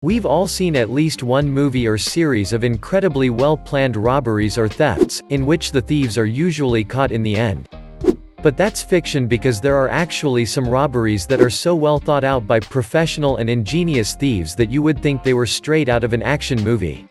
We've all seen at least one movie or series of incredibly well-planned robberies or thefts, in which the thieves are usually caught in the end. But that's fiction, because there are actually some robberies that are so well thought out by professional and ingenious thieves that you would think they were straight out of an action movie.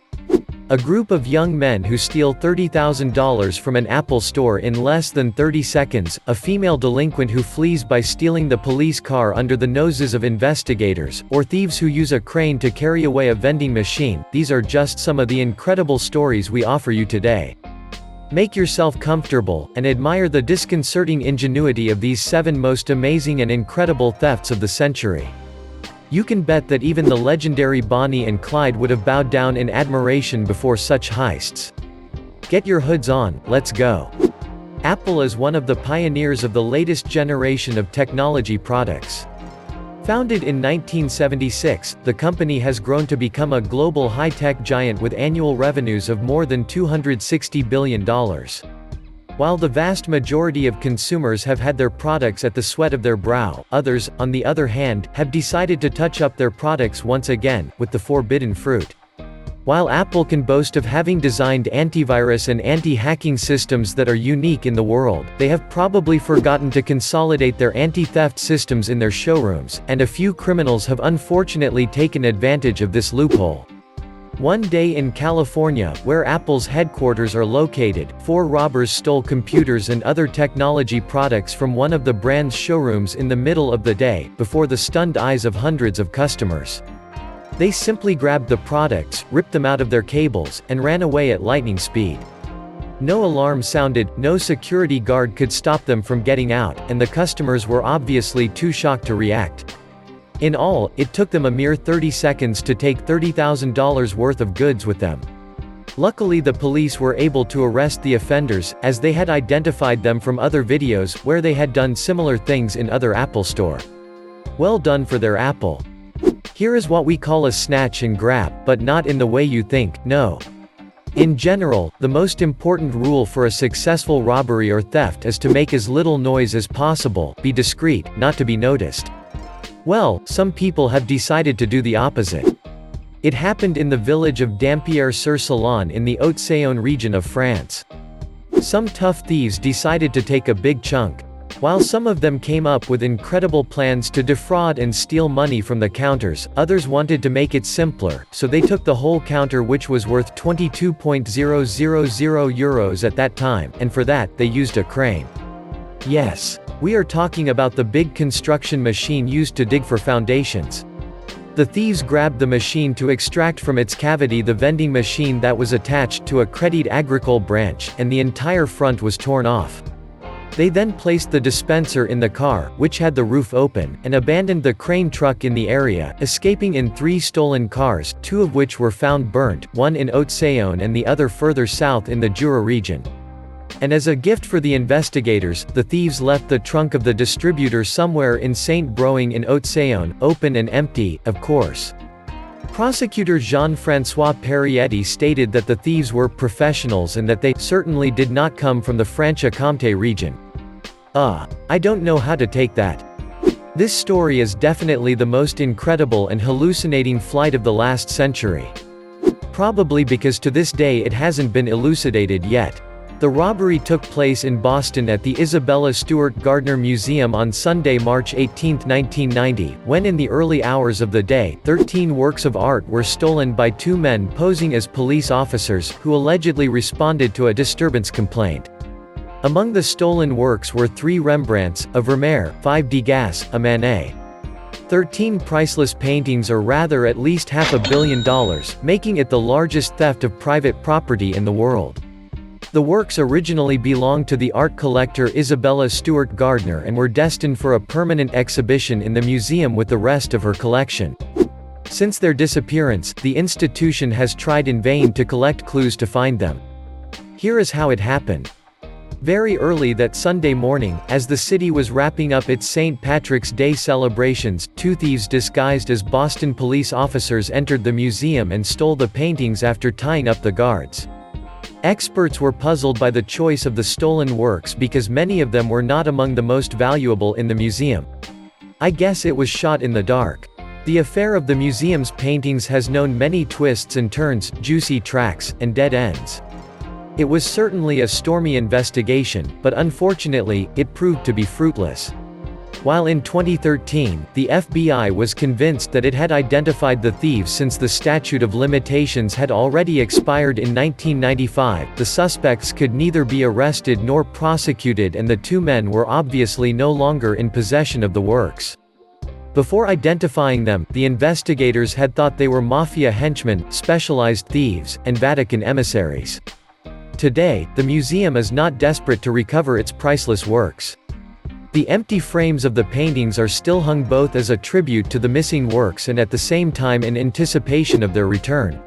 A group of young men who steal $30,000 from an Apple store in less than 30 seconds, a female delinquent who flees by stealing the police car under the noses of investigators, or thieves who use a crane to carry away a vending machine. These are just some of the incredible stories we offer you today. Make yourself comfortable, and admire the disconcerting ingenuity of these 7 most amazing and incredible thefts of the century. You can bet that even the legendary Bonnie and Clyde would have bowed down in admiration before such heists. Get your hoods on, let's go. Apple is one of the pioneers of the latest generation of technology products. Founded in 1976, the company has grown to become a global high-tech giant with annual revenues of more than $260 billion. While the vast majority of consumers have had their products at the sweat of their brow, others, on the other hand, have decided to touch up their products once again, with the forbidden fruit. While Apple can boast of having designed antivirus and anti-hacking systems that are unique in the world, they have probably forgotten to consolidate their anti-theft systems in their showrooms, and a few criminals have unfortunately taken advantage of this loophole. One day in California, where Apple's headquarters are located, 4 robbers stole computers and other technology products from one of the brand's showrooms in the middle of the day, before the stunned eyes of hundreds of customers. They simply grabbed the products, ripped them out of their cables, and ran away at lightning speed. No alarm sounded, no security guard could stop them from getting out, and the customers were obviously too shocked to react. In all, it took them a mere 30 seconds to take $30,000 worth of goods with them. Luckily, the police were able to arrest the offenders, as they had identified them from other videos, where they had done similar things in other Apple Store. Well done for their Apple. Here is what we call a snatch and grab, but not in the way you think, no. In general, the most important rule for a successful robbery or theft is to make as little noise as possible, be discreet, not to be noticed. Well, some people have decided to do the opposite. It happened in the village of Dampierre-sur-Salon in the Haute-Saône region of France. Some tough thieves decided to take a big chunk. While some of them came up with incredible plans to defraud and steal money from the counters, others wanted to make it simpler, so they took the whole counter, which was worth €22,000 at that time, and for that, they used a crane. Yes. We are talking about the big construction machine used to dig for foundations. The thieves grabbed the machine to extract from its cavity the vending machine that was attached to a Crédit Agricole branch, and the entire front was torn off. They then placed the dispenser in the car, which had the roof open, and abandoned the crane truck in the area, escaping in 3 stolen cars, 2 of which were found burnt, one in Haute-Saône and the other further south in the Jura region. And as a gift for the investigators, the thieves left the trunk of the distributor somewhere in Saint-Broing in Haute-Saône, open and empty, of course. Prosecutor Jean-François Perrietti stated that the thieves were professionals and that they certainly did not come from the Franche-Comté region. I don't know how to take that. This story is definitely the most incredible and hallucinating flight of the last century. Probably because to this day it hasn't been elucidated yet. The robbery took place in Boston at the Isabella Stewart Gardner Museum on Sunday, March 18, 1990, when in the early hours of the day, 13 works of art were stolen by 2 men posing as police officers, who allegedly responded to a disturbance complaint. Among the stolen works were 3 Rembrandts, a Vermeer, 5 Degas, a Manet. 13 priceless paintings, or rather at least $500 million, making it the largest theft of private property in the world. The works originally belonged to the art collector Isabella Stewart Gardner and were destined for a permanent exhibition in the museum with the rest of her collection. Since their disappearance, the institution has tried in vain to collect clues to find them. Here is how it happened. Very early that Sunday morning, as the city was wrapping up its St. Patrick's Day celebrations, 2 thieves disguised as Boston police officers entered the museum and stole the paintings after tying up the guards. Experts were puzzled by the choice of the stolen works because many of them were not among the most valuable in the museum. I guess it was shot in the dark. The affair of the museum's paintings has known many twists and turns, juicy tracks, and dead ends. It was certainly a stormy investigation, but unfortunately, it proved to be fruitless. While in 2013, the FBI was convinced that it had identified the thieves since the statute of limitations had already expired in 1995, the suspects could neither be arrested nor prosecuted and the two men were obviously no longer in possession of the works. Before identifying them, the investigators had thought they were mafia henchmen, specialized thieves, and Vatican emissaries. Today, the museum is not desperate to recover its priceless works. The empty frames of the paintings are still hung both as a tribute to the missing works and at the same time in anticipation of their return.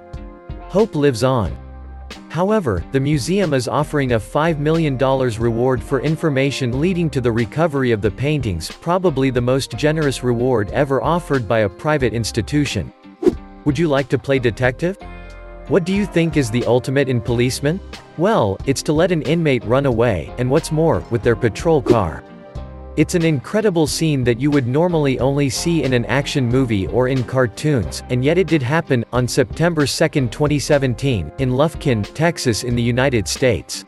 Hope lives on. However, the museum is offering a $5 million reward for information leading to the recovery of the paintings, probably the most generous reward ever offered by a private institution. Would you like to play detective? What do you think is the ultimate in policeman? Well, it's to let an inmate run away, and what's more, with their patrol car. It's an incredible scene that you would normally only see in an action movie or in cartoons, and yet it did happen, on September 2, 2017, in Lufkin, Texas in the United States.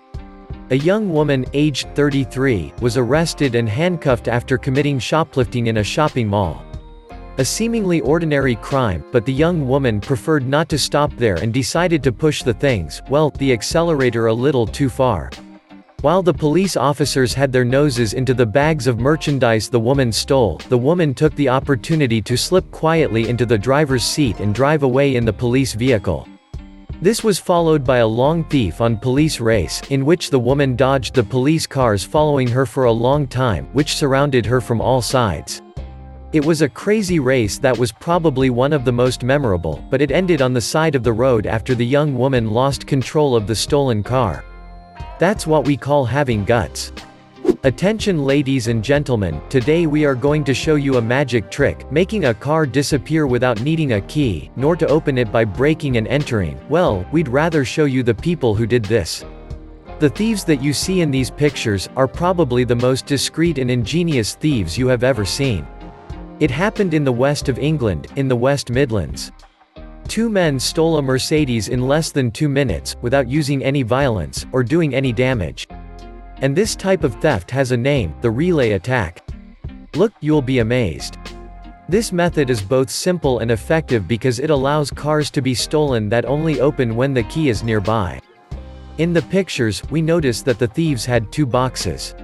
A young woman, aged 33, was arrested and handcuffed after committing shoplifting in a shopping mall. A seemingly ordinary crime, but the young woman preferred not to stop there and decided to push the things, well, the accelerator a little too far. While the police officers had their noses into the bags of merchandise the woman stole, the woman took the opportunity to slip quietly into the driver's seat and drive away in the police vehicle. This was followed by a long thief on police race, in which the woman dodged the police cars following her for a long time, which surrounded her from all sides. It was a crazy race that was probably one of the most memorable, but it ended on the side of the road after the young woman lost control of the stolen car. That's what we call having guts. Attention ladies and gentlemen, today we are going to show you a magic trick, making a car disappear without needing a key, nor to open it by breaking and entering. Well, we'd rather show you the people who did this. The thieves that you see in these pictures are probably the most discreet and ingenious thieves you have ever seen. It happened in the west of England, in the West Midlands. Two men stole a Mercedes in less than 2 minutes, without using any violence, or doing any damage. And this type of theft has a name, the relay attack. Look, you'll be amazed. This method is both simple and effective because it allows cars to be stolen that only open when the key is nearby. In the pictures, we notice that the thieves had 2 boxes.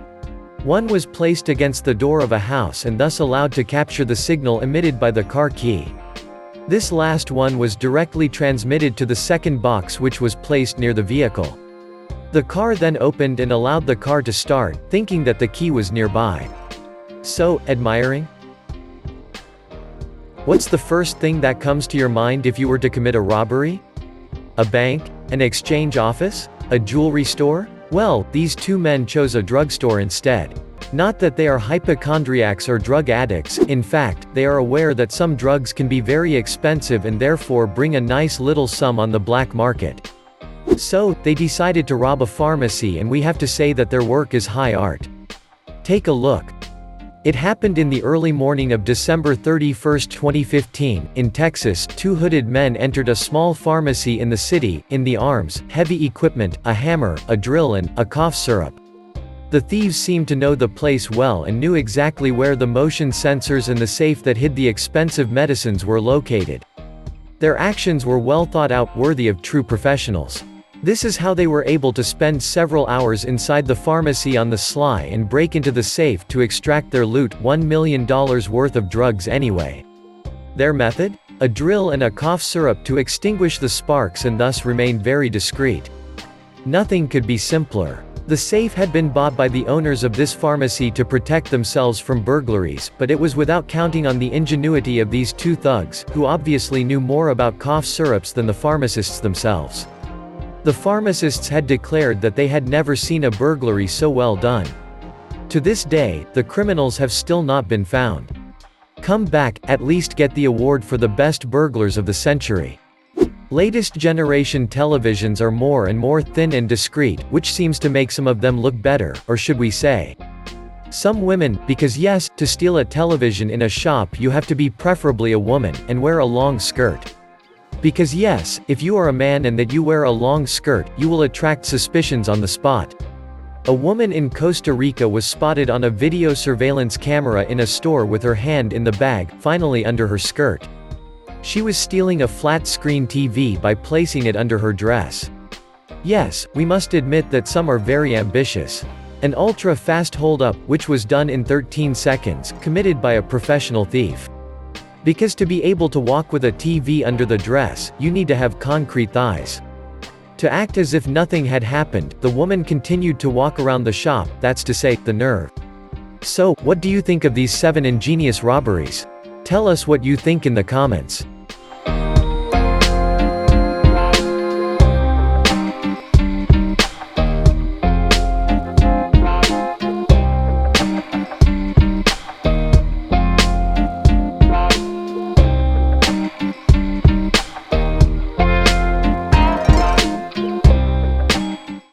One was placed against the door of a house and thus allowed to capture the signal emitted by the car key. This last one was directly transmitted to the second box, which was placed near the vehicle. The car then opened and allowed the car to start, thinking that the key was nearby. So, admiring? What's the first thing that comes to your mind if you were to commit a robbery? A bank? An exchange office? A jewelry store? Well, these two men chose a drugstore instead. Not that they are hypochondriacs or drug addicts, in fact, they are aware that some drugs can be very expensive and therefore bring a nice little sum on the black market. So, they decided to rob a pharmacy, and we have to say that their work is high art. Take a look. It happened in the early morning of December 31, 2015, in Texas. 2 hooded men entered a small pharmacy in the city, in the arms, heavy equipment, a hammer, a drill and a cough syrup. The thieves seemed to know the place well and knew exactly where the motion sensors and the safe that hid the expensive medicines were located. Their actions were well thought out, worthy of true professionals. This is how they were able to spend several hours inside the pharmacy on the sly and break into the safe to extract their loot, $1 million worth of drugs anyway. Their method? A drill and a cough syrup to extinguish the sparks and thus remain very discreet. Nothing could be simpler. The safe had been bought by the owners of this pharmacy to protect themselves from burglaries, but it was without counting on the ingenuity of these 2 thugs, who obviously knew more about cough syrups than the pharmacists themselves. The pharmacists had declared that they had never seen a burglary so well done. To this day, the criminals have still not been found. Come back, at least get the award for the best burglars of the century. Latest generation televisions are more and more thin and discreet, which seems to make some of them look better, or should we say, Some women, because yes, to steal a television in a shop you have to be preferably a woman, and wear a long skirt. Because yes, if you are a man and that you wear a long skirt, you will attract suspicions on the spot. A woman in Costa Rica was spotted on a video surveillance camera in a store with her hand in the bag, finally under her skirt. She was stealing a flat-screen TV by placing it under her dress. Yes, we must admit that some are very ambitious. An ultra-fast hold-up, which was done in 13 seconds, committed by a professional thief. Because to be able to walk with a TV under the dress, you need to have concrete thighs. To act as if nothing had happened, the woman continued to walk around the shop, that's to say, the nerve. So, what do you think of these 7 ingenious robberies? Tell us what you think in the comments.